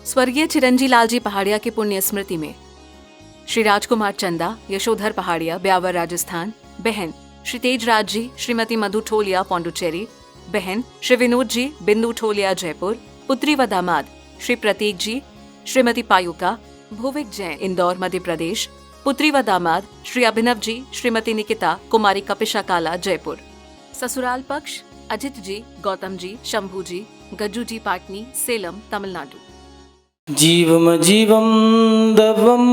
स्वर्गीय चिरंजी लालजी पहाड़िया की पुण्य स्मृति में श्री राजकुमार चंदा, यशोधर पहाड़िया, ब्यावर, राजस्थान, बहन श्री तेजराज जी, श्रीमती मधु ठोलिया, पौंडुचेरी, बहन श्री विनोद जी, बिंदु ठोलिया, जयपुर, पुत्री व दामाद श्री प्रतीक जी, श्रीमती पायुका, भुविक जैन, इंदौर, मध्य प्रदेश, पुत्री व दामाद श्री अभिनव जी, श्रीमती निकिता, कुमारी कपिशा काला, जयपुर। ससुराल पक्ष अजित जी, गौतम जी, शंभू जी, गज्जू जी, पाटनी, सेलम, तमिलनाडु। जीवम जीवम दवम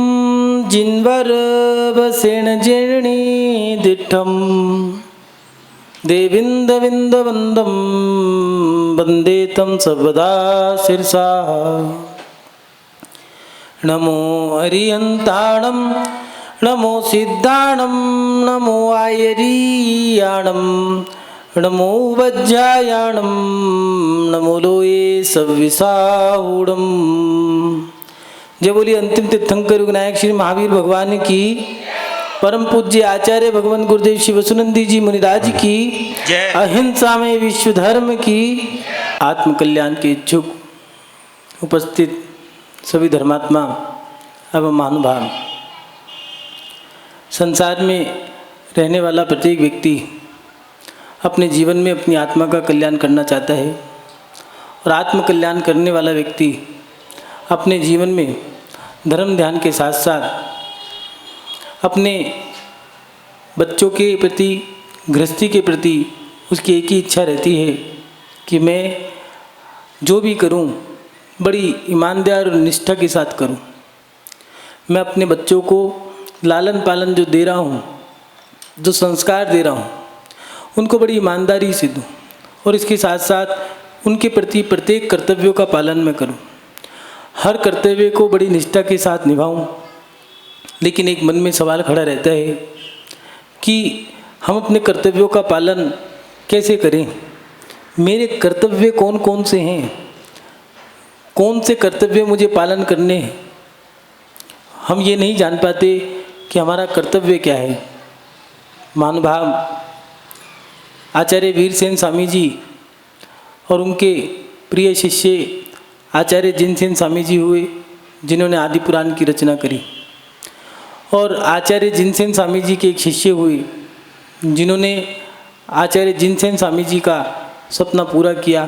जिन्वर वसेण जेणी दिठम देविंद विंद वंदम वंदे तम सर्वदा शिरसा। नमो अरियंताणम नमो सिद्धाणम नमो आयरीयाणम नमो वज्रायाणम नमो लोये सविसाहूणम। जय बोलिए अंतिम तीर्थंकर विनायक श्री महावीर भगवान की, परम पूज्य आचार्य भगवान गुरुदेव श्री वसुनंदी जी मुनिराज की जय। अहिंसा में विश्व धर्म की, आत्म कल्याण के इच्छुक उपस्थित सभी धर्मात्मा एवं महानुभाव, संसार में रहने वाला प्रत्येक व्यक्ति अपने जीवन में अपनी आत्मा का कल्याण करना चाहता है और आत्म कल्याण करने वाला व्यक्ति अपने जीवन में धर्म ध्यान के साथ साथ अपने बच्चों के प्रति, गृहस्थी के प्रति उसकी एक ही इच्छा रहती है कि मैं जो भी करूं बड़ी ईमानदार और निष्ठा के साथ करूं। मैं अपने बच्चों को लालन पालन जो दे रहा हूं, जो संस्कार दे रहा हूं, उनको बड़ी ईमानदारी से दूं और इसके साथ साथ उनके प्रति प्रत्येक कर्तव्यों का पालन मैं करूं। हर कर्तव्य को बड़ी निष्ठा के साथ निभाऊं। लेकिन एक मन में सवाल खड़ा रहता है कि हम अपने कर्तव्यों का पालन कैसे करें? मेरे कर्तव्य कौन कौन से हैं? कौन से कर्तव्य मुझे पालन करने हैं? हम ये नहीं जान पाते कि हमारा कर्तव्य क्या है। महानुभाव आचार्य वीरसेन स्वामी जी और उनके प्रिय शिष्य आचार्य जिनसेन स्वामी जी हुए, जिन्होंने आदि पुराण की रचना करी। और आचार्य जिनसेन स्वामी जी के एक शिष्य हुए जिन्होंने आचार्य जिनसेन स्वामी जी का सपना पूरा किया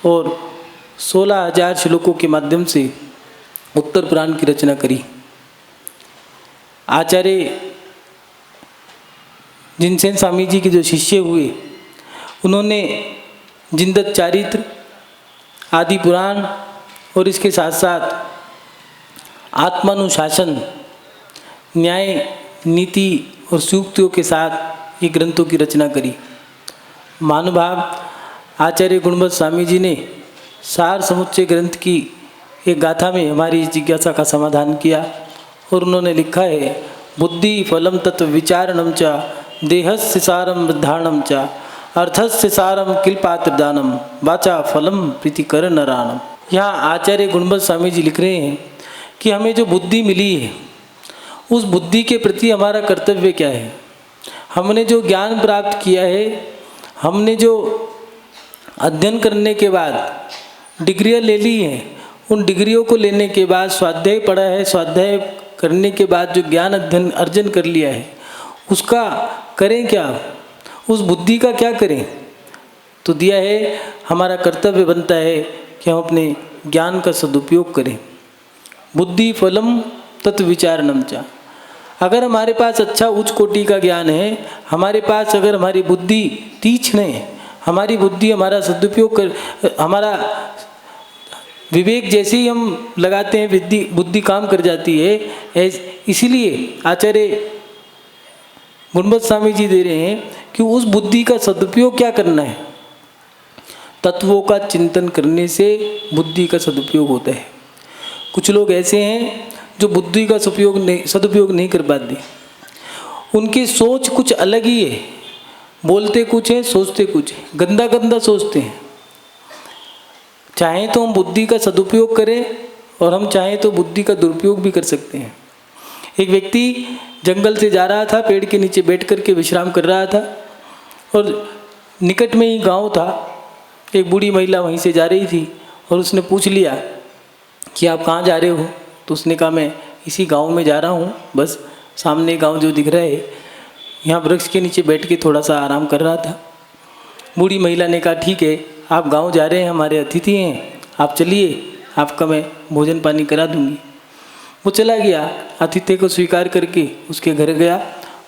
और 16,000 श्लोकों के माध्यम से उत्तर पुराण की रचना करी। आचार्य जिनसेन स्वामी जी के जो शिष्य हुए, उन्होंने जिंदत चारित्र, आदि पुराण और इसके साथ साथ आत्मानुशासन, न्याय, नीति और सूक्तियों के साथ ये ग्रंथों की रचना करी। महानुभाव आचार्य गुणवंत स्वामी जी ने सार समुच्चय ग्रंथ की एक गाथा में हमारी इस जिज्ञासा का समाधान किया और उन्होंने लिखा है, बुद्धि फलम तत्व विचारणम च देहस्य सारम वृद्धाणम च अर्थस्य सारम किलपात्रदानम वाचा फलम प्रीतिकर नरानम। यहाँ आचार्य गुणवंत स्वामी जी लिख रहे हैं कि हमें जो बुद्धि मिली है उस बुद्धि के प्रति हमारा कर्तव्य क्या है। हमने जो ज्ञान प्राप्त किया है, हमने जो अध्ययन करने के बाद डिग्रियाँ ले ली हैं, उन डिग्रियों को लेने के बाद स्वाध्याय पढ़ा है, स्वाध्याय करने के बाद जो ज्ञान अध्ययन अर्जन कर लिया है उसका करें क्या? उस बुद्धि का क्या करें? तो दिया है, हमारा कर्तव्य बनता है कि हम अपने ज्ञान का सदुपयोग करें। बुद्धि फलम तत्व विचारणम च। अगर हमारे पास अच्छा उच्च कोटि का ज्ञान है, हमारे पास अगर हमारी बुद्धि तीक्ष्ण है, हमारी बुद्धि हमारा सदुपयोग कर, हमारा विवेक जैसे ही हम लगाते हैं बुद्धि काम कर जाती है। इसीलिए आचार्य गुणवंत स्वामी जी दे रहे हैं कि उस बुद्धि का सदुपयोग क्या करना है। तत्वों का चिंतन करने से बुद्धि का सदुपयोग होता है। कुछ लोग ऐसे हैं जो बुद्धि का सदुपयोग नहीं कर पाते। उनकी सोच कुछ अलग ही है, बोलते कुछ है, सोचते कुछ है, गंदा गंदा सोचते हैं। चाहें तो हम बुद्धि का सदुपयोग करें और हम चाहें तो बुद्धि का दुरुपयोग भी कर सकते हैं। एक व्यक्ति जंगल से जा रहा था, पेड़ के नीचे बैठ कर के विश्राम कर रहा था और निकट में ही गांव था। एक बूढ़ी महिला वहीं से जा रही थी और उसने पूछ लिया कि आप कहाँ जा रहे हो? तो उसने कहा मैं इसी गांव में जा रहा हूँ, बस सामने गांव जो दिख रहा है, यहाँ वृक्ष के नीचे बैठ के थोड़ा सा आराम कर रहा था। बूढ़ी महिला ने कहा ठीक है, आप गांव जा रहे हैं, हमारे अतिथि हैं, आप चलिए, आपका मैं भोजन पानी करा दूंगी। वो चला गया, आतिथ्य को स्वीकार करके उसके घर गया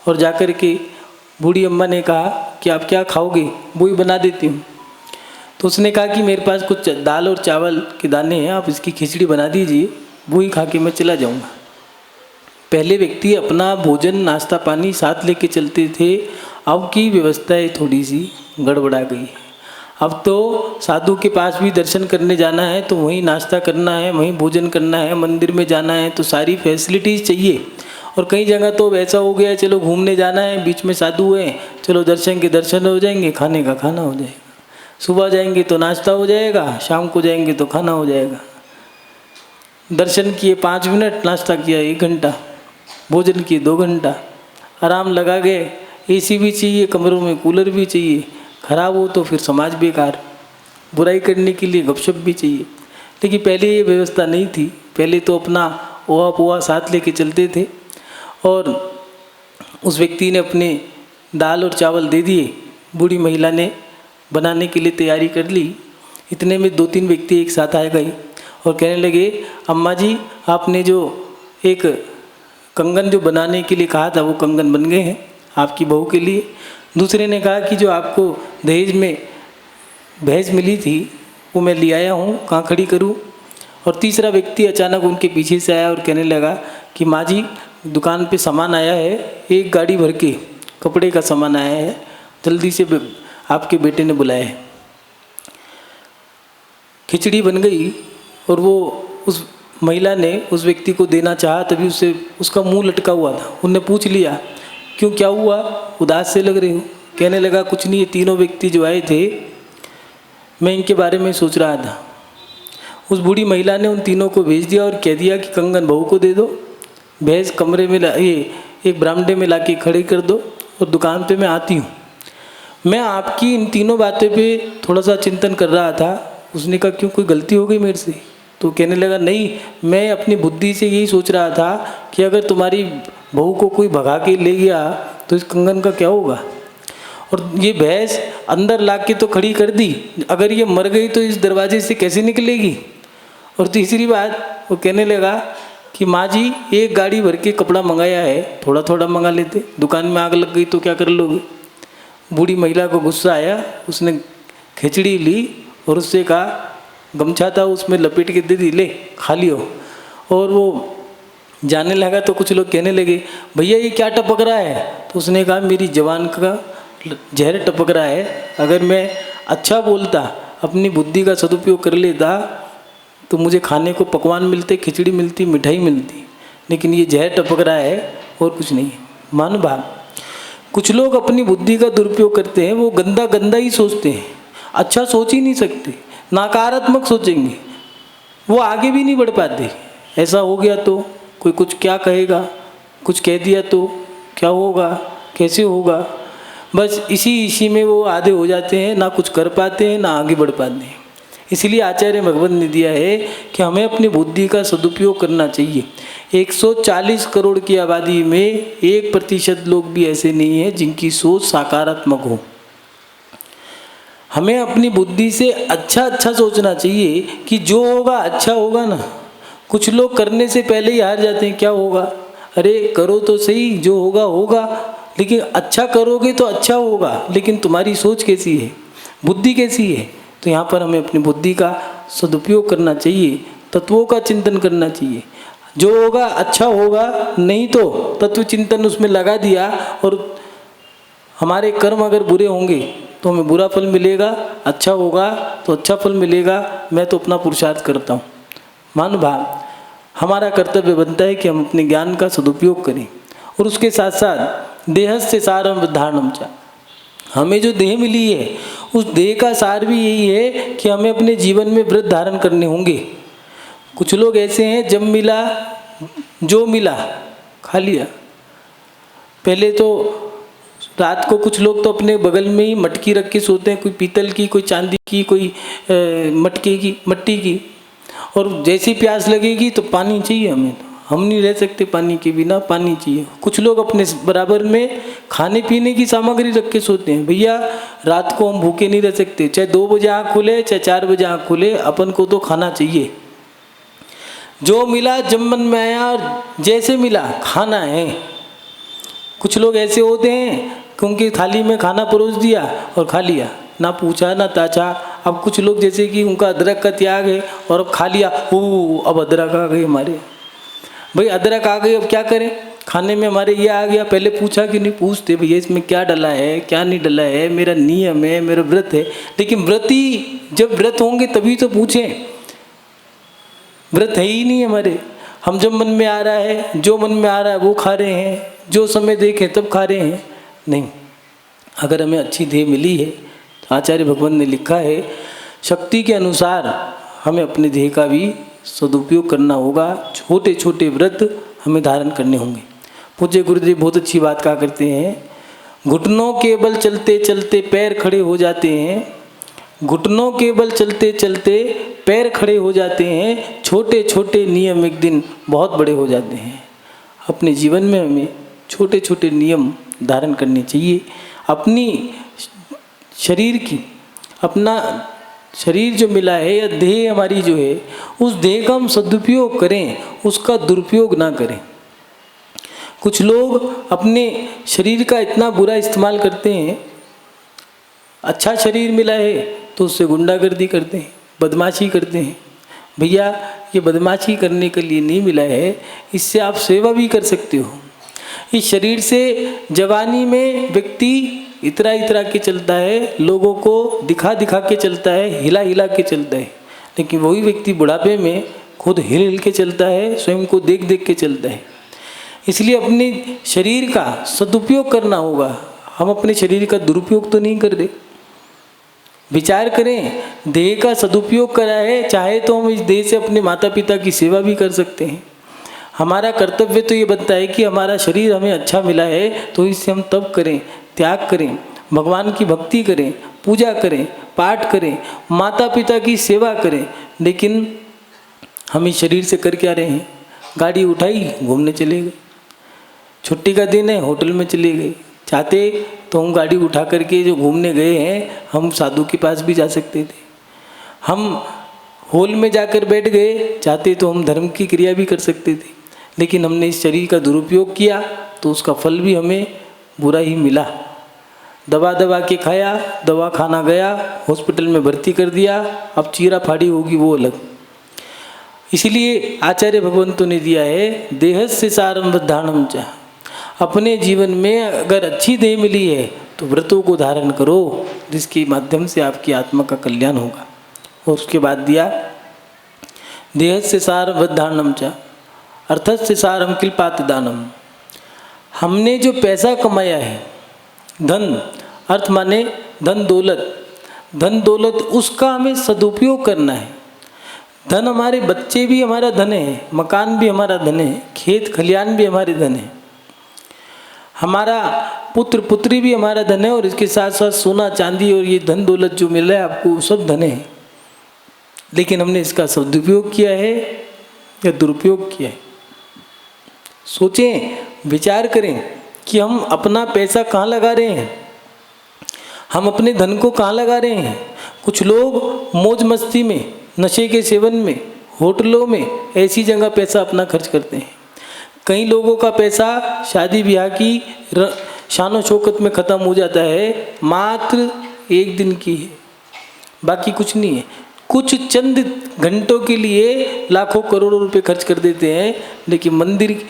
और जाकर के बूढ़ी अम्मा ने कहा कि आप क्या खाओगे? वो ही बना देती हूँ। तो उसने कहा कि मेरे पास कुछ दाल और चावल के दाने हैं, आप इसकी खिचड़ी बना दीजिए, वो ही खा के मैं चला जाऊँगा। पहले व्यक्ति अपना भोजन नाश्ता पानी साथ लेके चलते थे, अब की व्यवस्थाएं थोड़ी सी गड़बड़ा गई है। अब तो साधु के पास भी दर्शन करने जाना है तो वहीं नाश्ता करना है, वहीं भोजन करना है, मंदिर में जाना है तो सारी फैसिलिटीज़ चाहिए। और कई जगह तो वैसा हो गया है, चलो घूमने जाना है, बीच में साधु हैं, चलो दर्शन के दर्शन हो जाएंगे, खाने का खाना हो जाएगा। सुबह जाएंगे तो नाश्ता हो जाएगा, शाम को जाएंगे तो खाना हो जाएगा। दर्शन किए 5 मिनट, नाश्ता किया 1 घंटा, भोजन किए 2 घंटा, आराम लगा गए। एसी भी चाहिए, कमरों में कूलर भी चाहिए, खराब हो तो फिर समाज बेकार, बुराई करने के लिए गपशप भी चाहिए। लेकिन पहले ये व्यवस्था नहीं थी, पहले तो अपना ओहा पोहा साथ लेके चलते थे। और उस व्यक्ति ने अपने दाल और चावल दे दिए, बूढ़ी महिला ने बनाने के लिए तैयारी कर ली। इतने में 2-3 व्यक्ति एक साथ आ गए और कहने लगे, अम्मा जी आपने जो एक कंगन जो बनाने के लिए कहा था वो कंगन बन गए हैं आपकी बहू के लिए। दूसरे ने कहा कि जो आपको दहेज में भैंस मिली थी वो मैं ले आया हूँ, कहाँ खड़ी करूँ? और तीसरा व्यक्ति अचानक उनके पीछे से आया और कहने लगा कि माँ जी दुकान पे सामान आया है, 1 गाड़ी भर के कपड़े का सामान आया है, जल्दी से आपके बेटे ने बुलाया है। खिचड़ी बन गई और वो उस महिला ने उस व्यक्ति को देना चाहा, तभी उससे उसका मुंह लटका हुआ था। उनने पूछ लिया क्यों, क्या हुआ, उदास से लग रहे हो? कहने लगा कुछ नहीं, ये तीनों व्यक्ति जो आए थे मैं इनके बारे में सोच रहा था। उस बूढ़ी महिला ने उन तीनों को भेज दिया और कह दिया कि कंगन बहू को दे दो, भैंस कमरे में एक बरामदे में लाके खड़ी कर दो और दुकान पे मैं आती हूँ। मैं आपकी इन तीनों बातों पे थोड़ा सा चिंतन कर रहा था। उसने कहा क्यों, कोई गलती हो गई मेरे से? तो कहने लगा नहीं, मैं अपनी बुद्धि से यही सोच रहा था कि अगर तुम्हारी बहू को कोई भगा के ले गया तो इस कंगन का क्या होगा? और ये भैंस अंदर ला के तो खड़ी कर दी, अगर ये मर गई तो इस दरवाजे से कैसे निकलेगी? और तीसरी बात वो कहने लगा कि माँ जी 1 गाड़ी भर के कपड़ा मंगाया है, थोड़ा थोड़ा मंगा लेते, दुकान में आग लग गई तो क्या कर लोगे? बूढ़ी महिला को गुस्सा आया, उसने खिचड़ी ली और उससे कहा, गमछा था उसमें लपेट के दे दी, ले खा लियो। और वो जाने लगा तो कुछ लोग कहने लगे भैया ये क्या टपक रहा है? तो उसने कहा मेरी जवान का जहर टपक रहा है, अगर मैं अच्छा बोलता, अपनी बुद्धि का सदुपयोग कर लेता तो मुझे खाने को पकवान मिलते, खिचड़ी मिलती, मिठाई मिलती, लेकिन ये जहर टपक रहा है और कुछ नहीं है। महानुभाव, कुछ लोग अपनी बुद्धि का दुरुपयोग करते हैं, वो गंदा गंदा ही सोचते हैं, अच्छा सोच ही नहीं सकते, नकारात्मक सोचेंगे, वो आगे भी नहीं बढ़ पाते। ऐसा हो गया तो कोई कुछ क्या कहेगा, कुछ कह दिया तो क्या होगा, कैसे होगा, बस इसी में वो आधे हो जाते हैं, ना कुछ कर पाते हैं ना आगे बढ़ पाते हैं। इसलिए आचार्य भगवत ने दिया है कि हमें अपनी बुद्धि का सदुपयोग करना चाहिए। 140 करोड़ की आबादी में 1% लोग भी ऐसे नहीं हैं जिनकी सोच सकारात्मक हो। हमें अपनी बुद्धि से अच्छा सोचना चाहिए कि जो होगा अच्छा होगा ना। कुछ लोग करने से पहले ही हार जाते हैं, क्या होगा, अरे करो तो सही, जो होगा होगा, लेकिन अच्छा करोगे तो अच्छा होगा, लेकिन तुम्हारी सोच कैसी है, बुद्धि कैसी है? तो यहाँ पर हमें अपनी बुद्धि का सदुपयोग करना चाहिए, तत्वों का चिंतन करना चाहिए। जो होगा अच्छा होगा, नहीं तो तत्व चिंतन उसमें लगा दिया और हमारे कर्म अगर बुरे होंगे तो हमें बुरा फल मिलेगा, अच्छा होगा तो अच्छा फल मिलेगा। मैं तो अपना पुरुषार्थ करता हूँ। महानुभाव, हमारा कर्तव्य बनता है कि हम अपने ज्ञान का सदुपयोग करें और उसके साथ साथ देहस्य सारम धारणम च, हमें जो देह मिली है उस देह का सार भी यही है कि हमें अपने जीवन में व्रत धारण करने होंगे। कुछ लोग ऐसे हैं जब मिला जो मिला खा लिया। पहले तो रात को कुछ लोग तो अपने बगल में ही मटकी रख के सोते हैं, कोई पीतल की, कोई चांदी की, कोई मटके की, मट्टी की, और जैसी प्यास लगेगी तो पानी चाहिए हमें, हम नहीं रह सकते पानी के बिना, पानी चाहिए। कुछ लोग अपने बराबर में खाने पीने की सामग्री रख के सोते हैं। भैया रात को हम भूखे नहीं रह सकते, चाहे 2 बजे आँख खुले चाहे 4 बजे आँख खुले, अपन को तो खाना चाहिए। जो मिला जब मन में आया और जैसे मिला खाना है। कुछ लोग ऐसे होते हैं कि उनकी थाली में खाना परोस दिया और खा लिया, ना पूछा ना ताचा। अब कुछ लोग जैसे कि उनका अदरक का त्याग है और अब खा लिया, अब अदरक आ गई हमारे। भाई अदरक आ गई, अब क्या करें? खाने में हमारे ये आ गया, पहले पूछा कि नहीं? पूछते भैया इसमें क्या डला है क्या नहीं डला है, मेरा नियम है, मेरा व्रत है। लेकिन व्रती जब व्रत होंगे तभी तो पूछें, व्रत है ही नहीं हमारे। हम जब मन में आ रहा है, जो मन में आ रहा है वो खा रहे हैं, जो समय देखे तब खा रहे हैं। नहीं, अगर हमें अच्छी देह मिली है तो आचार्य भगवान ने लिखा है शक्ति के अनुसार हमें अपने देह का भी सदुपयोग करना होगा। छोटे छोटे व्रत हमें धारण करने होंगे। पूज्य गुरुदेव बहुत अच्छी बात कहा करते हैं, घुटनों के बल चलते चलते पैर खड़े हो जाते हैं, घुटनों के बल चलते चलते पैर खड़े हो जाते हैं, छोटे छोटे नियम एक दिन बहुत बड़े हो जाते हैं। अपने जीवन में हमें छोटे छोटे नियम धारण करने चाहिए। अपनी शरीर की, अपना शरीर जो मिला है या देह हमारी जो है, उस देह का हम सदुपयोग करें, उसका दुरुपयोग ना करें। कुछ लोग अपने शरीर का इतना बुरा इस्तेमाल करते हैं। अच्छा शरीर मिला है तो उससे गुंडागर्दी करते हैं, बदमाशी करते हैं। भैया ये बदमाशी करने के लिए नहीं मिला है, इससे आप सेवा भी कर सकते हो। इस शरीर से जवानी में व्यक्ति इतरा इतरा के चलता है, लोगों को दिखा दिखा के चलता है, हिला हिला के चलता है। लेकिन वही व्यक्ति बुढ़ापे में खुद हिल हिल के चलता है, स्वयं को देख देख के चलता है। इसलिए अपने शरीर का सदुपयोग करना होगा। हम अपने शरीर का दुरुपयोग तो नहीं कर रहे। विचार करें, देह का सदुपयोग करा है, चाहे तो हम इस देह से अपने माता पिता की सेवा भी कर सकते हैं। हमारा कर्तव्य तो ये बनता है कि हमारा शरीर हमें अच्छा मिला है तो इससे हम तप करें, त्याग करें, भगवान की भक्ति करें, पूजा करें, पाठ करें, माता पिता की सेवा करें। लेकिन हम इस शरीर से कर क्या रहे हैं? गाड़ी उठाई, घूमने चले गए, छुट्टी का दिन है, होटल में चले गए। चाहते तो हम गाड़ी उठा करके जो घूमने गए हैं, हम साधु के पास भी जा सकते थे। हम हॉल में जाकर बैठ गए, चाहते तो हम धर्म की क्रिया भी कर सकते थे। लेकिन हमने इस शरीर का दुरुपयोग किया तो उसका फल भी हमें बुरा ही मिला। दवा दवा के खाया, दवा खाना गया, हॉस्पिटल में भर्ती कर दिया, अब चीरा फाड़ी होगी वो अलग। इसलिए आचार्य भगवंतों ने दिया है देहस्य सारम वधानम च। अपने जीवन में अगर अच्छी देह मिली है तो व्रतों को धारण करो, जिसके माध्यम से आपकी आत्मा का कल्याण होगा। और उसके बाद दिया देहस्य सार वधानम च अर्थस्य सारम किलपात दानम। हमने जो पैसा कमाया है, धन, अर्थ माने धन दौलत, धन दौलत उसका हमें सदुपयोग करना है। धन, हमारे बच्चे भी हमारा धन है, मकान भी हमारा धन है, खेत खलियान भी हमारे धन है, हमारा पुत्र पुत्री भी हमारा धन है, और इसके साथ साथ सोना चांदी और ये धन दौलत जो मिल रहा है आपको, सब धन है। लेकिन हमने इसका सदुपयोग किया है या दुरुपयोग किया है? सोचें, विचार करें कि हम अपना पैसा कहाँ लगा रहे हैं, हम अपने धन को कहाँ लगा रहे हैं। कुछ लोग मौज मस्ती में, नशे के सेवन में, होटलों में, ऐसी जगह पैसा अपना खर्च करते हैं। कई लोगों का पैसा शादी ब्याह की शानो शौकत में ख़त्म हो जाता है, मात्र एक दिन की है, बाकी कुछ नहीं है। कुछ चंद घंटों के लिए लाखों करोड़ों रुपए खर्च कर देते हैं। लेकिन मंदिर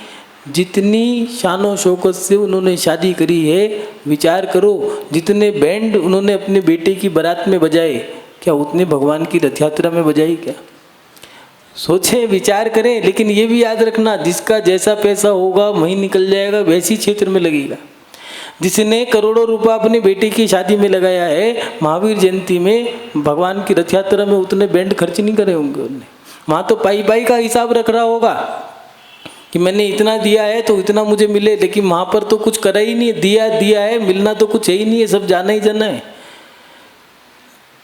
जितनी शानो शौकत से उन्होंने शादी करी है, विचार करो, जितने बैंड उन्होंने अपने बेटे की बारात में बजाए, क्या उतने भगवान की रथ यात्रा में बजाई क्या? सोचें, विचार करें। लेकिन ये भी याद रखना, जिसका जैसा पैसा होगा वहीं निकल जाएगा, वैसी क्षेत्र में लगेगा। जिसने करोड़ों रुपया अपने बेटे की शादी में लगाया है, महावीर जयंती में, भगवान की रथ यात्रा में उतने बैंड खर्च नहीं करे होंगे उन्होंने। वहाँ तो पाई पाई का हिसाब रख रहा होगा कि मैंने इतना दिया है तो इतना मुझे मिले। लेकिन वहाँ पर तो कुछ करा ही नहीं, दिया दिया है, मिलना तो कुछ है ही नहीं है, सब जाना ही जाना है।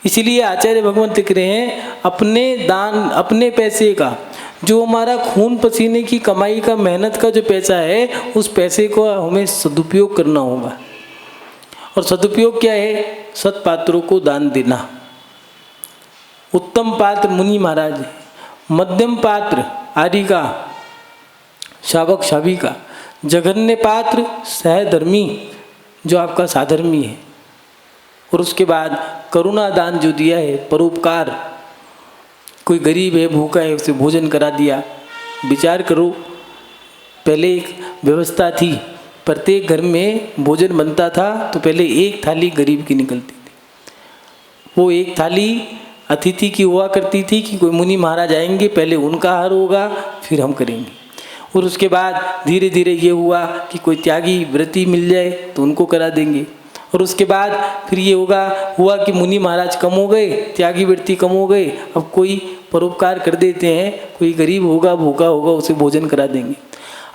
इसीलिए आचार्य भगवान लिख रहे हैं, अपने दान, अपने पैसे का, जो हमारा खून पसीने की कमाई का, मेहनत का जो पैसा है, उस पैसे को हमें सदुपयोग करना होगा। और सदुपयोग क्या है? सत्पात्रों को दान देना। उत्तम पात्र मुनि महाराज, मध्यम पात्र आर्यिका शावक शाविका, जघन्य पात्र सहधर्मी जो आपका साधर्मी है, और उसके बाद करुणा दान जो दिया है, परोपकार, कोई गरीब है, भूखा है, उसे भोजन करा दिया। विचार करो, पहले एक व्यवस्था थी, प्रत्येक घर में भोजन बनता था तो पहले एक थाली गरीब की निकलती थी। वो एक थाली अतिथि की हुआ करती थी कि कोई मुनि महाराज आएंगे, पहले उनका आहार होगा, फिर हम करेंगे। और उसके बाद धीरे धीरे ये हुआ कि कोई त्यागी व्रती मिल जाए तो उनको करा देंगे। और उसके बाद फिर ये हुआ कि मुनि महाराज कम हो गए, त्यागी व्रती कम हो गए, अब कोई परोपकार कर देते हैं, कोई गरीब होगा, भूखा होगा, उसे भोजन करा देंगे।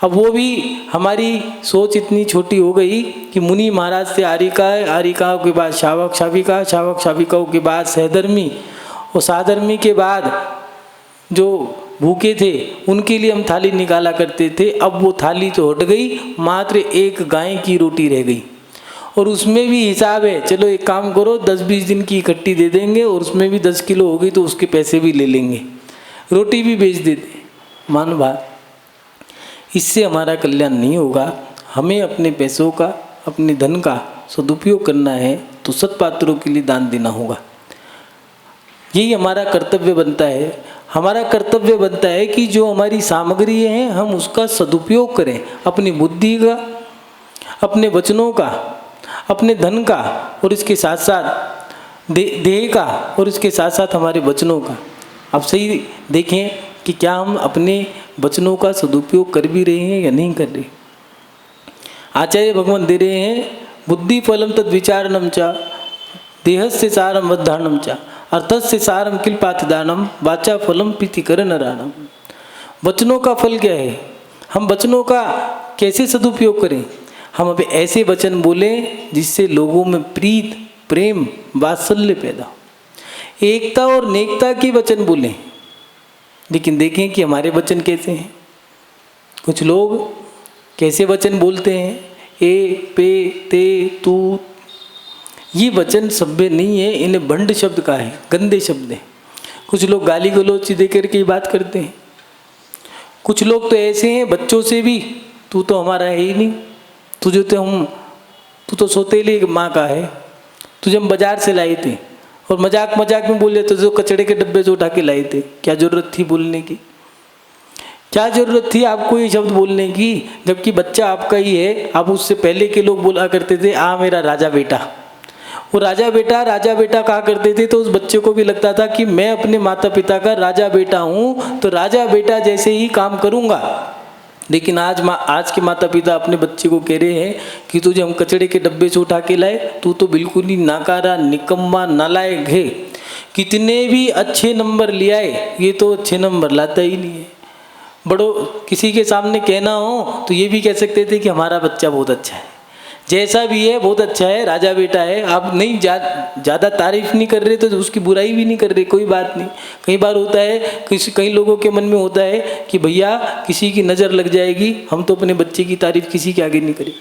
अब वो भी हमारी सोच इतनी छोटी हो गई कि मुनि महाराज से आर्यिका, आर्यिकाओं के बाद शावक शाविका, शावक शाविकाओं के बाद सहधर्मी, और साधर्मी के बाद जो भूखे थे उनके लिए हम थाली निकाला करते थे। अब वो थाली तो हट गई, मात्र एक गाय की रोटी रह गई, और उसमें भी हिसाब है। चलो एक काम करो, 10-20 दिन की इकट्ठी दे देंगे, और उसमें भी 10 किलो हो गई तो उसके पैसे भी ले लेंगे, रोटी भी बेच देते। मान बात, इससे हमारा कल्याण नहीं होगा। हमें अपने पैसों का, अपने धन का सदुपयोग करना है तो सत्पात्रों के लिए दान देना होगा। यही हमारा कर्तव्य बनता है। हमारा कर्तव्य बनता है कि जो हमारी सामग्री है हम उसका सदुपयोग करें, अपनी बुद्धि का, अपने वचनों का, अपने धन का, और इसके साथ साथ देह का, और इसके साथ साथ हमारे वचनों का। अब सही देखें कि क्या हम अपने वचनों का सदुपयोग कर भी रहे हैं या नहीं कर रहे। आचार्य भगवान दे रहे हैं, बुद्धि फलम तद विचारणम च, देहस्य सारम वधारणम च, अर्थस्य सारम किलपातिदानम, वाचा फलम प्रीतिकर नरानम। वचनों का फल क्या है? हम वचनों का कैसे सदुपयोग करें? हम अब ऐसे वचन बोलें जिससे लोगों में प्रीत, प्रेम, वात्सल्य पैदा हो। एकता और नेकता के वचन बोलें। लेकिन देखें कि हमारे वचन कैसे हैं। कुछ लोग कैसे वचन बोलते हैं, ए, पे, ते, तू। ये वचन सभ्य नहीं है, इन्हें भंड शब्द का है, गंदे शब्द हैं। कुछ लोग गाली गलौच दे करके ही बात करते हैं। कुछ लोग तो ऐसे हैं, बच्चों से भी, तू तो हमारा है ही नहीं, तू तो सौतेली माँ का है, तुझे हम बाजार से लाए थे, और मजाक मजाक में बोले तो जो कचड़े के डब्बे से उठा के लाए थे। क्या जरूरत थी बोलने की? क्या जरूरत थी आपको ये शब्द बोलने की? जबकि बच्चा आपका ही है। आप उससे पहले के लोग बोला करते थे, आ मेरा राजा बेटा। वो राजा बेटा कहा करते थे, तो उस बच्चे को भी लगता था कि मैं अपने माता पिता का राजा बेटा हूँ, तो राजा बेटा जैसे ही काम करूँगा। लेकिन आज के माता पिता अपने बच्चे को कह रहे हैं कि तुझे हम कचड़े के डब्बे से उठा के लाए, तू तो बिल्कुल ही नाकारा, निकम्मा, नालायक है। कितने भी अच्छे नंबर ले आए, ये तो अच्छे नंबर लाता ही नहीं है। बड़ों किसी के सामने कहना हो तो ये भी कह सकते थे कि हमारा बच्चा बहुत अच्छा है, जैसा भी है बहुत अच्छा है, राजा बेटा है। आप नहीं ज़्यादा तारीफ नहीं कर रहे तो उसकी बुराई भी नहीं कर रहे, कोई बात नहीं। कई बार होता है, कई लोगों के मन में होता है कि भैया किसी की नज़र लग जाएगी, हम तो अपने बच्चे की तारीफ किसी के आगे नहीं करें।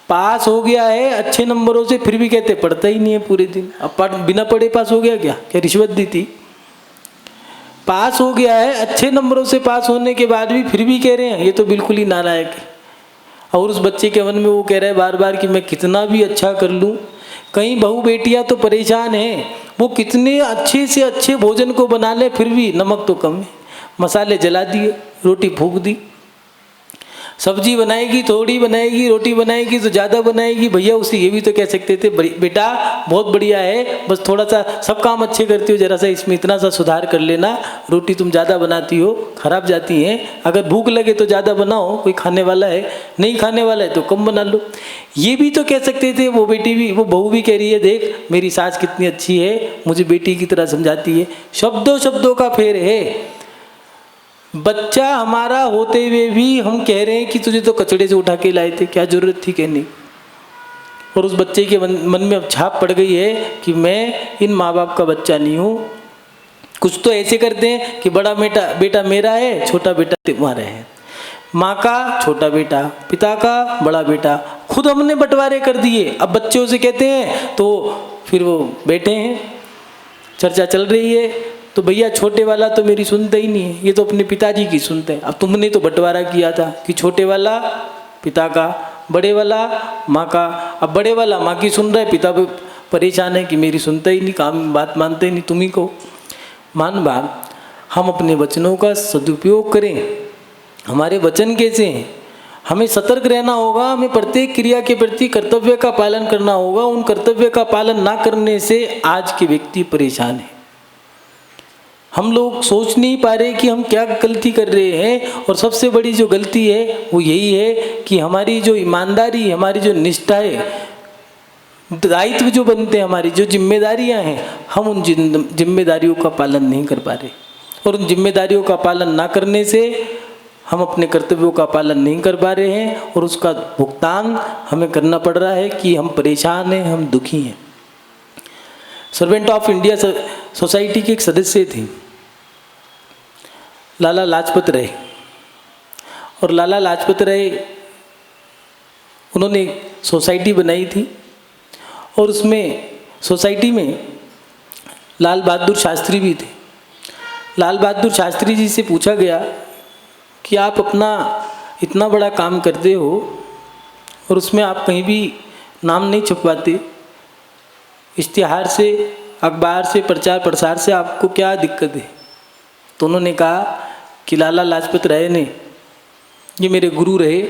पास हो गया है अच्छे नंबरों से, फिर भी कहते पढ़ता ही नहीं है पूरे दिन। अब बिना पढ़े पास हो गया क्या रिश्वत दी थी? पास हो गया है अच्छे नंबरों से, पास होने के बाद भी फिर भी कह रहे हैं ये तो बिल्कुल ही नालायक है। और उस बच्चे के मन में वो कह रहा है बार बार कि मैं कितना भी अच्छा कर लूँ। कई बहू बेटियां तो परेशान हैं, वो कितने अच्छे से अच्छे भोजन को बना ले, फिर भी नमक तो कम है, मसाले जला दिए, रोटी फूंक दी। सब्जी बनाएगी थोड़ी बनाएगी, रोटी बनाएगी तो ज़्यादा बनाएगी। भैया उसे ये भी तो कह सकते थे बेटा बहुत बढ़िया है, बस थोड़ा सा सब काम अच्छे करती हो, जरा सा इसमें इतना सा सुधार कर लेना। रोटी तुम ज़्यादा बनाती हो, खराब जाती हैं। अगर भूख लगे तो ज़्यादा बनाओ, कोई खाने वाला है, नहीं खाने वाला है तो कम बना लो। ये भी तो कह सकते थे। वो बहू भी कह रही है, देख मेरी सास कितनी अच्छी है, मुझे बेटी की तरह समझाती है। शब्दों शब्दों का फेर है। बच्चा हमारा होते हुए भी हम कह रहे हैं कि तुझे तो कचड़े से उठा के लाए थे, क्या जरूरत थी कहने। और उस बच्चे के मन में अब छाप पड़ गई है कि मैं इन माँ बाप का बच्चा नहीं हूँ। कुछ तो ऐसे करते हैं कि बड़ा बेटा मेरा है, छोटा बेटा तुम्हारा है, माँ का छोटा बेटा, पिता का बड़ा बेटा, खुद हमने बंटवारे कर दिए। अब बच्चे उसे कहते हैं तो फिर वो बैठे हैं, चर्चा चल रही है, तो भैया छोटे वाला तो मेरी सुनता ही नहीं है, ये तो अपने पिताजी की सुनते हैं। अब तुमने तो बंटवारा किया था कि छोटे वाला पिता का, बड़े वाला माँ का। अब बड़े वाला माँ की सुन रहा है, पिता परेशान है कि मेरी सुनता ही नहीं, काम बात मानते ही नहीं, तुम्ही को। मान बाप, हम अपने वचनों का सदुपयोग करें। हमारे वचन कैसे हैं? हमें सतर्क रहना होगा, हमें प्रत्येक क्रिया के प्रति कर्तव्य का पालन करना होगा। उन कर्तव्य का पालन ना करने से आज के व्यक्ति परेशान है। हम लोग सोच नहीं पा रहे कि हम क्या गलती कर रहे हैं, और सबसे बड़ी जो गलती है वो यही है कि हमारी जो ईमानदारी, हमारी जो निष्ठा है, दायित्व जो बनते हैं, हमारी जो जिम्मेदारियां हैं, हम उन जिम्मेदारियों का पालन नहीं कर पा रहे। और उन जिम्मेदारियों का पालन ना करने से हम अपने कर्तव्यों का पालन नहीं कर पा रहे हैं, और उसका भुगतान हमें करना पड़ रहा है कि हम परेशान हैं, हम दुखी हैं। सर्वेंट ऑफ इंडिया सोसाइटी के एक सदस्य थे, लाला लाजपत राय। और लाला लाजपत राय, उन्होंने एक सोसाइटी बनाई थी, और उसमें सोसाइटी में लाल बहादुर शास्त्री भी थे। लाल बहादुर शास्त्री जी से पूछा गया कि आप अपना इतना बड़ा काम करते हो और उसमें आप कहीं भी नाम नहीं छपवाते, इश्तिहार से, अखबार से, प्रचार प्रसार से आपको क्या दिक्कत है? तो उन्होंने कहा कि लाला लाजपत राय ने, ये मेरे गुरु रहे,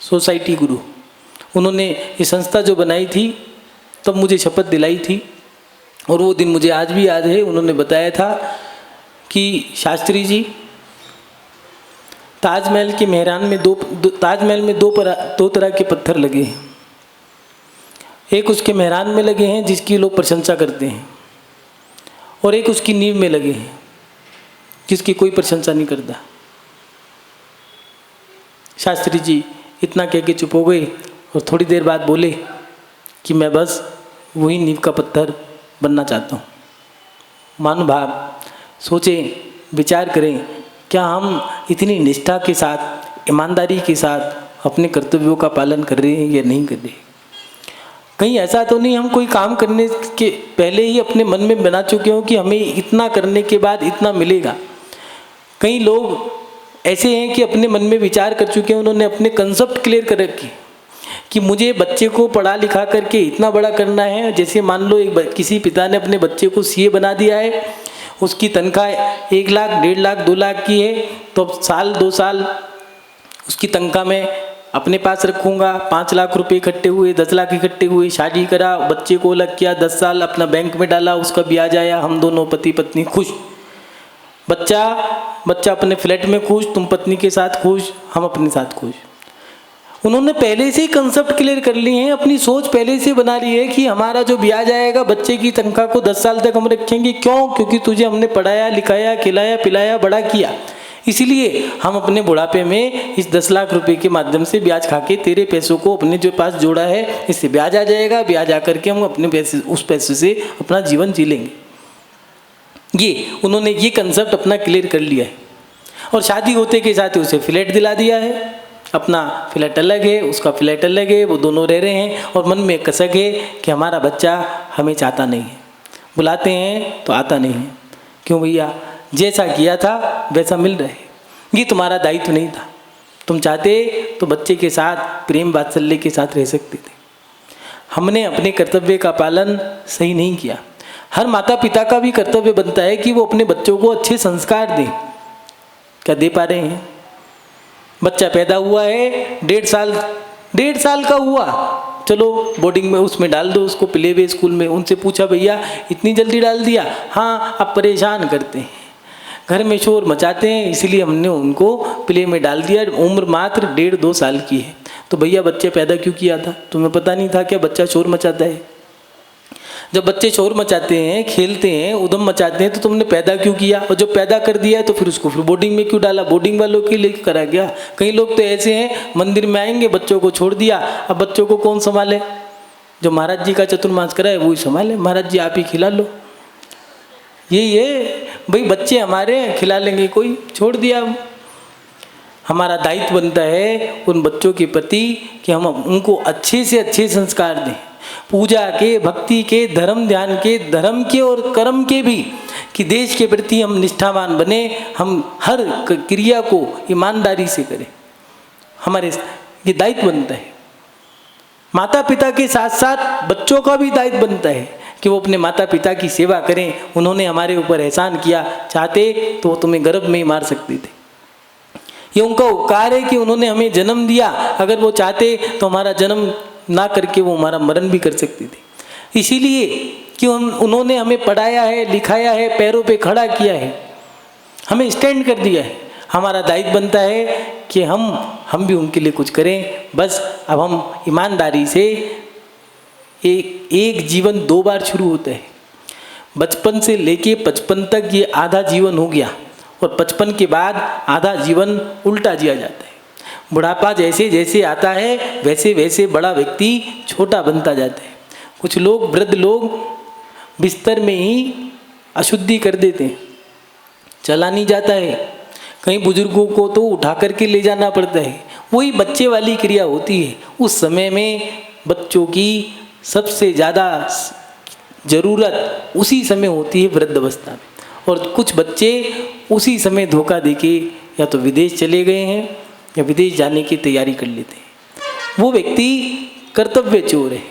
सोसाइटी गुरु, उन्होंने ये संस्था जो बनाई थी तब मुझे शपथ दिलाई थी, और वो दिन मुझे आज भी याद है। उन्होंने बताया था कि शास्त्री जी, ताजमहल के मेहरान में ताजमहल में दो तरह के पत्थर लगे हैं। एक उसके मेहरान में लगे हैं जिसकी लोग प्रशंसा करते हैं, और एक उसकी नींव में लगे हैं जिसकी कोई प्रशंसा नहीं करता। शास्त्री जी इतना कह के चुप हो गए, और थोड़ी देर बाद बोले कि मैं बस वही नींव का पत्थर बनना चाहता हूँ। महानुभाव, सोचें, विचार करें, क्या हम इतनी निष्ठा के साथ, ईमानदारी के साथ अपने कर्तव्यों का पालन कर रहे हैं या नहीं कर रहे? कहीं ऐसा तो नहीं हम कोई काम करने के पहले ही अपने मन में बना चुके हो कि हमें इतना करने के बाद इतना मिलेगा? कई लोग ऐसे हैं कि अपने मन में विचार कर चुके हैं, उन्होंने अपने कंसेप्ट क्लियर कर रखे कि मुझे बच्चे को पढ़ा लिखा करके इतना बड़ा करना है। जैसे मान लो किसी पिता ने अपने बच्चे को सीए बना दिया है, उसकी तनख्वाह 1 लाख, 1.5 लाख, 2 लाख की है, तो अब साल 2 साल उसकी तनख्वाह में अपने पास रखूँगा। 5 लाख रुपए इकट्ठे हुए, 10 लाख इकट्ठे हुए, शादी करा, बच्चे को अलग किया, 10 साल अपना बैंक में डाला, उसका ब्याज आया, हम दोनों पति पत्नी खुश। बच्चा अपने फ्लैट में खुश, तुम पत्नी के साथ खुश, हम अपने साथ खुश। उन्होंने पहले से ही कंसेप्ट क्लियर कर लिए हैं, अपनी सोच पहले से बना ली है कि हमारा जो ब्याज आएगा बच्चे की तनख्वाह को 10 साल तक हम रखेंगे। क्यों? क्योंकि तुझे हमने पढ़ाया, लिखाया, खिलाया, पिलाया, बड़ा किया, इसलिए हम अपने बुढ़ापे में इस 10 लाख रुपए के माध्यम से ब्याज खा के तेरे पैसों को अपने जो पास जोड़ा है इससे ब्याज आ जाएगा, ब्याज आकर के हम अपने पैसे, उस पैसे से अपना जीवन जी लेंगे। उन्होंने ये कंसेप्ट अपना क्लियर कर लिया है, और शादी होते के साथ ही उसे फ्लैट दिला दिया है। अपना फ्लैट अलग है, उसका फ्लैट अलग है, वो दोनों रह रहे हैं, और मन में कसक है कि हमारा बच्चा हमें चाहता नहीं है, बुलाते हैं तो आता नहीं है। क्यों भैया? जैसा किया था वैसा मिल रहा है, ये तुम्हारा दायित्व नहीं था। तुम चाहते तो बच्चे के साथ प्रेम वात्सल्य के साथ रह सकते थे। हमने अपने कर्तव्य का पालन सही नहीं किया। हर माता पिता का भी कर्तव्य बनता है कि वो अपने बच्चों को अच्छे संस्कार दें। क्या दे पा रहे हैं? बच्चा पैदा हुआ है, 1.5 साल का हुआ, चलो बोर्डिंग में उसमें डाल दो, उसको प्ले वे स्कूल में। उनसे पूछा भैया इतनी जल्दी डाल दिया? हाँ, अब परेशान करते हैं, घर में शोर मचाते हैं, इसलिए हमने उनको प्ले में डाल दिया। उम्र मात्र 1.5-2 साल की है। तो भैया बच्चे पैदा क्यों किया था? तुम्हें पता नहीं था क्या बच्चा शोर मचाता है? जब बच्चे शोर मचाते हैं, खेलते हैं, उधम मचाते हैं, तो तुमने पैदा क्यों किया? और जब पैदा कर दिया है तो फिर उसको बोर्डिंग में क्यों डाला? बोर्डिंग वालों के लिए करा गया। कई लोग तो ऐसे हैं, मंदिर में आएंगे, बच्चों को छोड़ दिया, अब बच्चों को कौन संभाले? जो महाराज जी का चतुर्मास करा है वो ही संभाले, महाराज जी आप ही खिला लो। यही है भाई, बच्चे हमारे हैं, खिला लेंगे, कोई छोड़ दिया। हमारा दायित्व बनता है उन बच्चों के प्रति कि हम उनको अच्छे से अच्छे संस्कार दें, पूजा के, भक्ति के, धर्म ध्यान के, धर्म के और कर्म के भी, कि देश के प्रति हम निष्ठावान बने, हम हर क्रिया को ईमानदारी से करें। हमारे ये दायित्व बनता है। माता पिता के साथ साथ बच्चों का भी दायित्व बनता है कि वो अपने माता पिता की सेवा करें। उन्होंने हमारे ऊपर एहसान किया, चाहते तो वो तुम्हें गर्भ में ही मार सकते थे। ये उनका उपकार है कि उन्होंने हमें जन्म दिया, अगर वो चाहते तो हमारा जन्म ना करके वो हमारा मरण भी कर सकते थे। इसीलिए कि उन्होंने हमें पढ़ाया है, लिखाया है, पैरों पे खड़ा किया है, हमें स्टैंड कर दिया है। हमारा दायित्व बनता है कि हम भी उनके लिए कुछ करें। बस अब हम ईमानदारी से, एक जीवन 2 बार शुरू होता है। बचपन से लेके 55 तक ये आधा जीवन हो गया, और 55 के बाद आधा जीवन उल्टा जिया जाता है। बुढ़ापा जैसे जैसे आता है वैसे वैसे बड़ा व्यक्ति छोटा बनता जाता है। कुछ लोग, वृद्ध लोग बिस्तर में ही अशुद्धि कर देते हैं, चला नहीं जाता है। कई बुजुर्गों को तो उठा करके ले जाना पड़ता है। वही बच्चे वाली क्रिया होती है। उस समय में बच्चों की सबसे ज़्यादा ज़रूरत उसी समय होती है, वृद्धावस्था में। और कुछ बच्चे उसी समय धोखा देके या तो विदेश चले गए हैं या विदेश जाने की तैयारी कर लेते हैं। वो व्यक्ति कर्तव्य चोर है।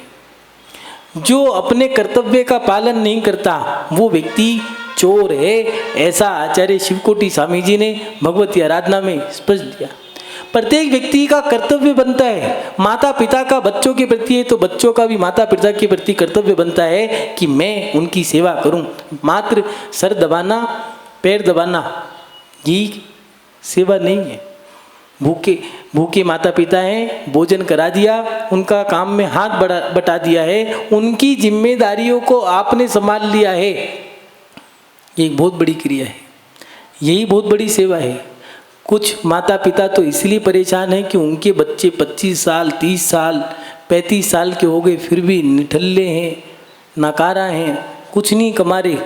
जो अपने कर्तव्य का पालन नहीं करता वो व्यक्ति चोर है। ऐसा आचार्य शिवकोटि स्वामी जी ने भगवती आराधना में स्पष्ट दिया। प्रत्येक व्यक्ति का कर्तव्य बनता है। माता पिता का बच्चों के प्रति है तो बच्चों का भी माता पिता के प्रति कर्तव्य बनता है कि मैं उनकी सेवा करूं। मात्र सर दबाना, पैर दबाना ये सेवा नहीं है। भूखे माता पिता हैं, भोजन करा दिया, उनका काम में हाथ बटा दिया है, उनकी जिम्मेदारियों को आपने संभाल लिया है, ये एक बहुत बड़ी क्रिया है। यही बहुत बड़ी सेवा है। कुछ माता पिता तो इसलिए परेशान हैं कि उनके बच्चे 25 साल, 30 साल, 35 साल के हो गए, फिर भी निठल्ले हैं, नकारा हैं, कुछ नहीं कमा रहे।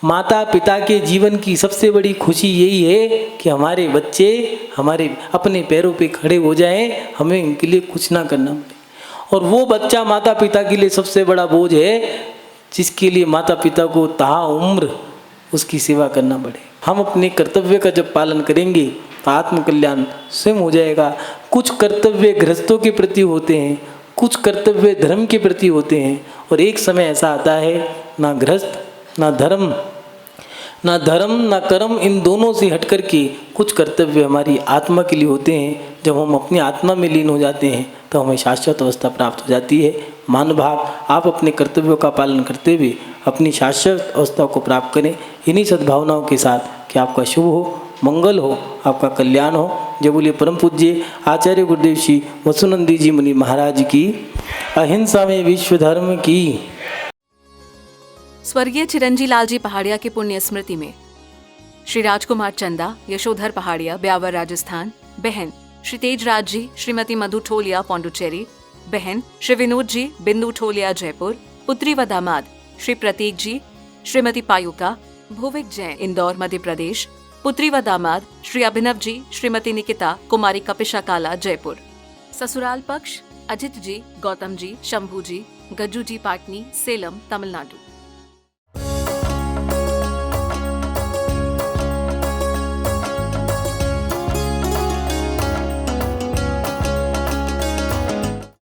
माता पिता के जीवन की सबसे बड़ी खुशी यही है कि हमारे बच्चे हमारे अपने पैरों पे खड़े हो जाएं, हमें उनके लिए कुछ ना करना पड़े। और वो बच्चा माता पिता के लिए सबसे बड़ा बोझ है जिसके लिए माता पिता को ताउम्र उसकी सेवा करना पड़े। हम अपने कर्तव्य का जब पालन करेंगे तो आत्मकल्याण स्वयं हो जाएगा। कुछ कर्तव्य गृहस्थों के प्रति होते हैं, कुछ कर्तव्य धर्म के प्रति होते हैं, और एक समय ऐसा आता है ना गृहस्थ ना धर्म ना कर्म, इन दोनों से हट कर के कुछ कर्तव्य हमारी आत्मा के लिए होते हैं। जब हम अपनी आत्मा में लीन हो जाते हैं तो हमें शाश्वत अवस्था प्राप्त हो जाती है। मानभाव आप अपने कर्तव्यों का पालन करते हुए अपनी शाश्वत अवस्था को प्राप्त करें। इन्हीं सद्भावनाओं के साथ कि आपका शुभ हो, मंगल हो, आपका कल्याण हो। जय बोलिए परम पूज्य आचार्य गुरुदेव श्री वसुनंदी जी मुनि महाराज की। अहिंसा में विश्व धर्म की। स्वर्गीय चिरंजी लाल जी पहाड़िया की पुण्य स्मृति में श्री राजकुमार चंदा, यशोधर पहाड़िया, ब्यावर राजस्थान, बहन श्री तेजराज जी, श्रीमती मधु ठोलिया, पौंडुचेरी, बहन श्री विनोद जी, बिंदु ठोलिया, जयपुर, पुत्री व दामाद श्री प्रतीक जी, श्रीमती पायुका, भुविक जैन, इंदौर, मध्य प्रदेश, पुत्री व दामाद श्री अभिनव जी, श्रीमती निकिता, कुमारी कपिशा काला, जयपुर। ससुराल पक्ष अजित जी, गौतम जी, शंभू जी, गज्जू जी पाटनी, सेलम, तमिलनाडु।